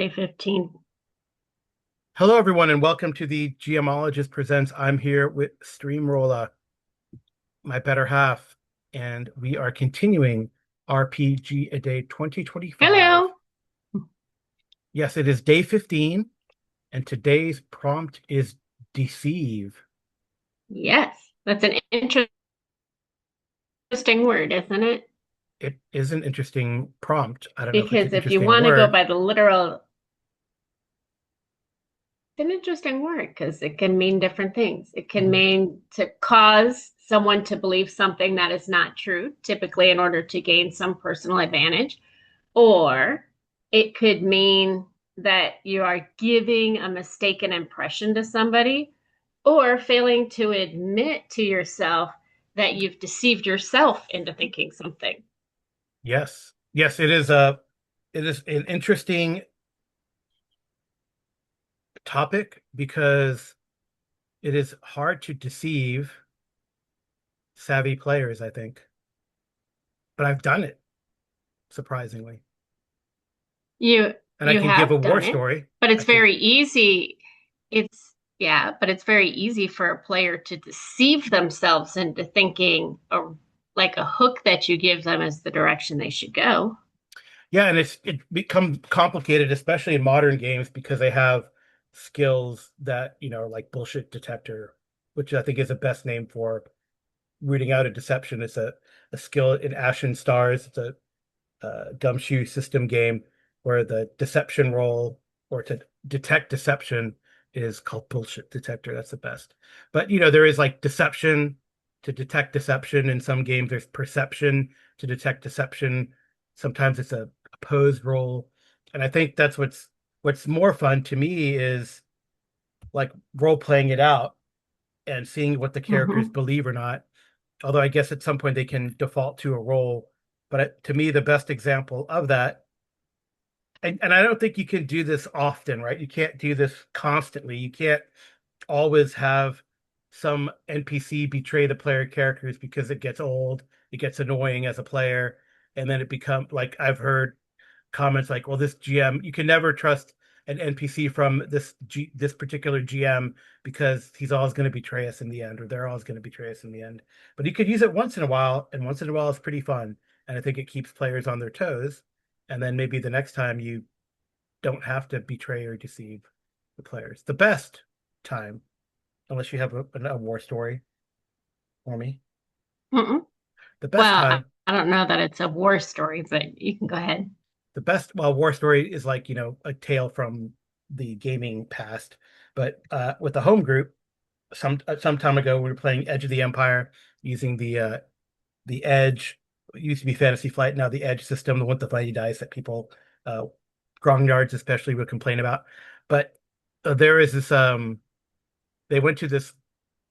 day 15. Hello, everyone, and welcome to the Geomologist Presents. I'm here with Streamrolla, my better half, and we are continuing RPG A Day 2025. Hello. Yes, it is day 15, and today's prompt is deceive. Yes, that's an interesting word, isn't it? It is an interesting prompt. I don't know if it's an Because if you interesting want to go word. by the literal, it's an interesting word because it can mean different things. It can Mhm. mean to cause someone to believe something that is not true, typically in order to gain some personal advantage, or it could mean that you are giving a mistaken impression to somebody or failing to admit to yourself that you've deceived yourself into thinking something. Yes, yes, it is an interesting topic because it is hard to deceive savvy players, I think, but I've done it surprisingly. You And I you can give a have war done it, story. but I it's could, very easy. It's yeah, but it's very easy for a player to deceive themselves into thinking like a hook that you give them is the direction they should go. yeah, and it becomes complicated, especially in modern games, because they have skills that, like bullshit detector, which I think is the best name for rooting out a deception. It's a skill in Ashen Stars. It's a gumshoe system game where the deception roll or to detect deception is called bullshit detector. That's the best. But there is like deception to detect deception. In some games, there's perception to detect deception. Sometimes it's a opposed roll. And I think that's what's more fun to me is like role playing it out and seeing what the characters Hmm. believe or not. Although I guess at some point they can default to a role. But to me, the best example of that, and I don't think you can do this often, right? You can't do this constantly. You can't always have some NPC betray the player characters because it gets old, it gets annoying as a player, and then it becomes like I've heard comments like, "Well, this GM, you can never trust an NPC from this particular GM because he's always going to betray us in the end, or they're always going to betray us in the end." But you could use it once in a while, and once in a while it's pretty fun, and I think it keeps players on their toes. And then maybe the next time you don't have to betray or deceive the players. The best time, unless you have a war story for me, Mm-mm. the best Well, I, time, I don't know that it's a war story, but you can go ahead. well, war story is like, a tale from the gaming past. But with the home group, some time ago, we were playing Edge of the Empire using the Edge. It used to be Fantasy Flight, now the Edge system, the one with the fighty dice that people, uh, grognards especially, would complain about. But there is this, they went to this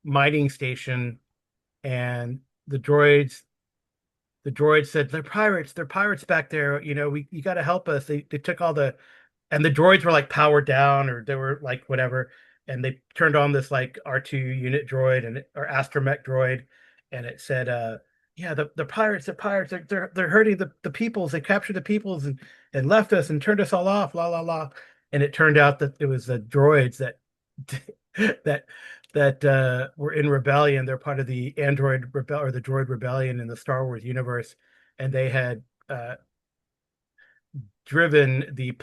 mining station, and the droids the droid said, they're pirates back there, you got to help us. They took all the and the droids were like powered down, or they were like whatever, and they turned on this like R2 unit droid or astromech droid, and it said, yeah, the pirates, they're hurting the peoples. They captured the peoples and left us and turned us all off, la la la. And it turned out that it was the droids that that were in rebellion. They're part of the android rebel or the droid rebellion in the Star Wars universe, and they had driven the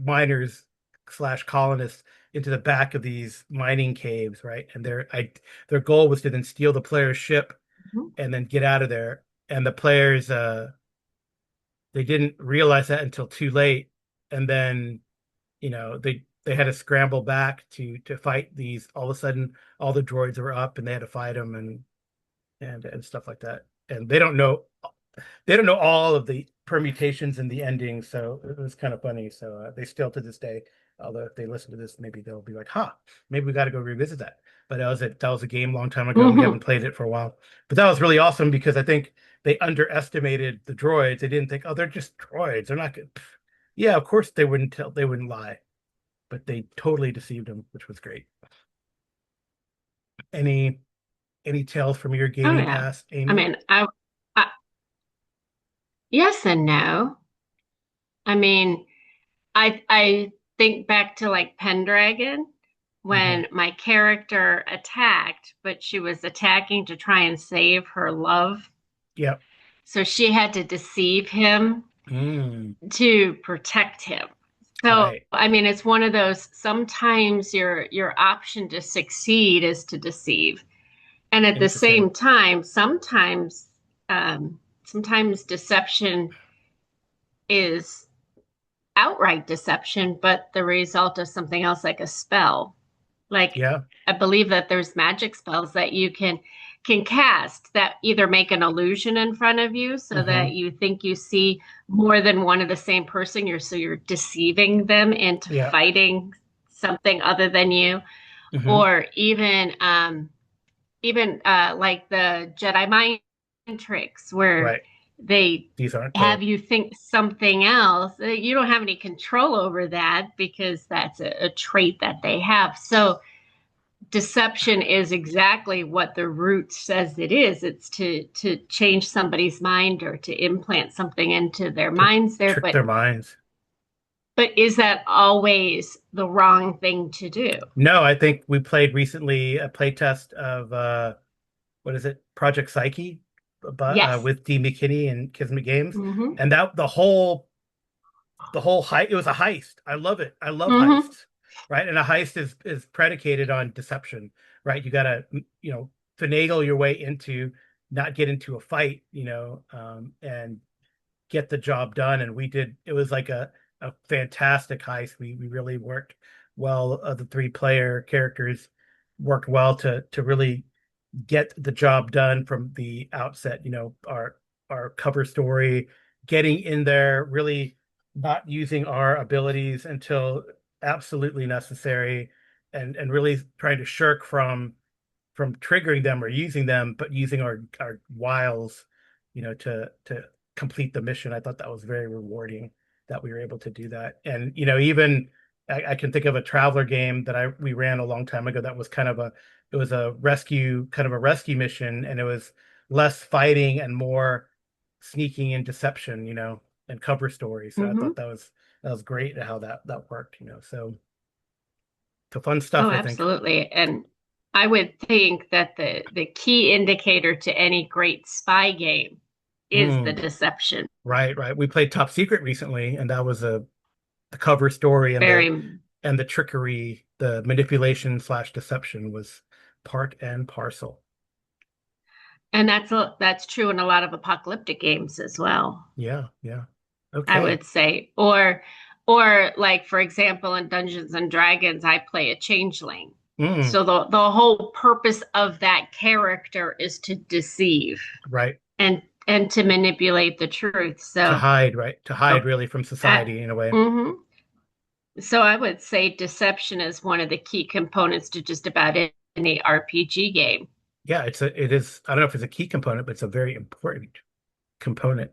miners slash colonists into the back of these mining caves, right? And their goal was to then steal the player's ship Mhm. and then get out of there. And the players, they didn't realize that until too late, and then they had to scramble back to fight these. All of a sudden, all the droids were up, and they had to fight them and stuff like that. And they don't know all of the permutations and the endings, so it was kind of funny. So they still to this day, although if they listen to this, maybe they'll be like, "Huh, maybe we got to go revisit that." But that was a game a long time ago. We haven't Mhm. played it for a while, but that was really awesome because I think they underestimated the droids. They didn't think, "Oh, they're just droids. They're not good." Yeah, of course they wouldn't lie, but they totally deceived them, which was great. Any any tales from your Oh gaming yeah. past, I Amy? mean, I yes and no. I mean, I think back to like Pendragon Hmm. when my character attacked, but she was attacking to try and save her love. Yep. So she had to deceive him Mm, to protect him. So, right. I mean, it's one of those sometimes your option to succeed is to deceive. And at the Interesting. same time, sometimes deception is outright deception, but the result of something else like a spell. Like Yeah. I believe that there's magic spells that you can cast that either make an illusion in front of you so Hmm. that you think you see more than one of the same person. You're deceiving them into Yeah. fighting something other than you, Hmm. or even like the Jedi mind tricks where Right. they These aren't have the, you think something else. You don't have any control over that because that's a trait that they have. So deception is exactly what the root says it is. It's to change somebody's mind or to implant something into their to minds there. trick their minds. But is that always the wrong thing to do? No, I think we played recently a play test of what is it, Project Psyche, but Yes. with D. McKinney and Kismet Games, Mm-hmm. and that the whole heist, it was a heist. I love it. I love Mm-hmm. heists, right? And a heist is predicated on deception, right? You gotta, finagle your way into, not get into a fight, and get the job done. And we did. It was like a fantastic heist. We really worked well. The three-player characters worked well to really get the job done from the outset. Our cover story, getting in there, really not using our abilities until absolutely necessary, and really trying to shirk from triggering them or using them, but using our wiles, to complete the mission. I thought that was very rewarding that we were able to do that. And even I can think of a traveler game that we ran a long time ago that was it was a rescue mission, and it was less fighting and more sneaking and deception, and cover story. So I Mm-hmm. thought that was great how that worked. So fun Oh, stuff, I think. absolutely. And I would think that the key indicator to any great spy game is the Mm. deception. Right, right. We played Top Secret recently, and that was the cover story, and the Very, and the trickery, the manipulation slash deception was part and parcel. and that's true in a lot of apocalyptic games as well, Yeah, yeah. I Okay. would say. Or like for example, in Dungeons and Dragons, I play a changeling. Mm, So the whole purpose of that character is to deceive right. and to manipulate the truth. To So, hide, right? To hide oh, really from uh, society in a way. hmm So I would say deception is one of the key components to just about any RPG game. Yeah, it is. I don't know if it's a key component, but it's a very important component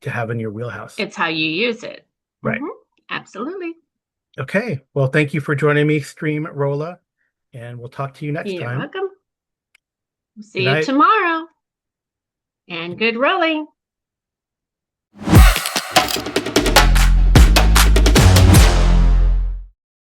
to have in your wheelhouse. It's how you use it. Right. Hmm Absolutely. Okay. Well, thank you for joining me, Stream Rolla, and we'll talk to you next You're time. welcome. Good See you night. tomorrow and good rolling.